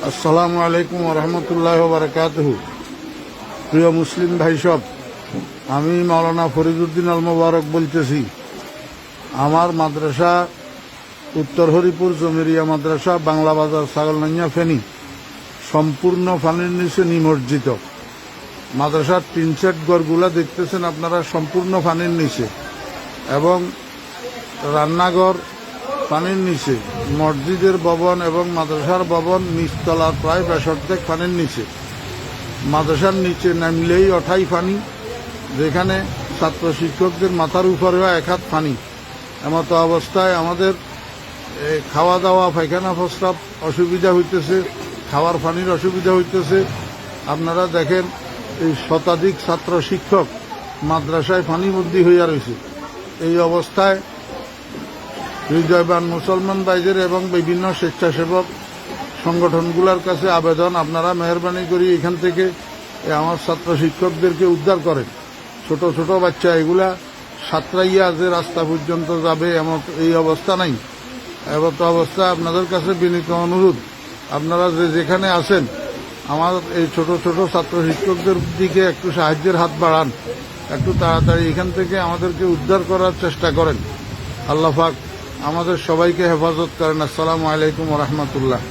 আসসালামু আলাইকুম রহমতুল্লাহ বারাকাতুহু। প্রিয় মুসলিম ভাই সব, আমি মাওলানা ফরিদউদ্দিন আল মোবারক বলতেছি। আমার মাদ্রাসা উত্তর হরিপুর জমিরিয়া মাদ্রাসা, বাংলা বাজার, ছাগলনাইয়া, ফেনী, সম্পূর্ণ পানির নিচে নিমজ্জিত। মাদ্রাসার টিন সেট ঘরগুলা দেখতেছেন আপনারা, সম্পূর্ণ পানির নিচে, এবং রান্নাঘর পানির নিচে, মসজিদের ভবন এবং মাদ্রাসার ভবন নিচতলার প্রায় 65 পানির নিচে। মাদ্রাসার নিচে নামলেই অঠাই পানি, যেখানে ছাত্র শিক্ষকদের মাথার উপরেও 1 হাত পানি। এমতো অবস্থায় আমাদের খাওয়া দাওয়া, পায়খানা প্রস্রাব অসুবিধা হইতেছে, খাওয়ার পানির অসুবিধা হইতেছে। আপনারা দেখেন, এই শতাধিক ছাত্র শিক্ষক মাদ্রাসায় পানিবন্দী হইয়া রয়েছে। এই অবস্থায় হৃদয়বান মুসলমান ভাইদের এবং বিভিন্ন স্বেচ্ছাসেবক সংগঠনগুলোর কাছে আবেদন, আপনারা মেহরবানি করি এখান থেকে আমার ছাত্র শিক্ষকদেরকে উদ্ধার করেন। ছোট ছোট বাচ্চা এগুলা সাঁতরাইয়া যে রাস্তা পর্যন্ত যাবে এমন এই অবস্থা নাই। এমতো অবস্থা আপনাদের কাছে বিনীত অনুরোধ, আপনারা যেখানে আছেন আমার এই ছোট ছোট ছাত্র শিক্ষকদের দিকে একটু সাহায্যের হাত বাড়ান, একটু তাড়াতাড়ি এখান থেকে আমাদেরকে উদ্ধার করার চেষ্টা করেন। আল্লাহ পাক আমাদের সবাইকে হেফাজত করেন। আসসালামু আলাইকুম রহমতুল্লাহ।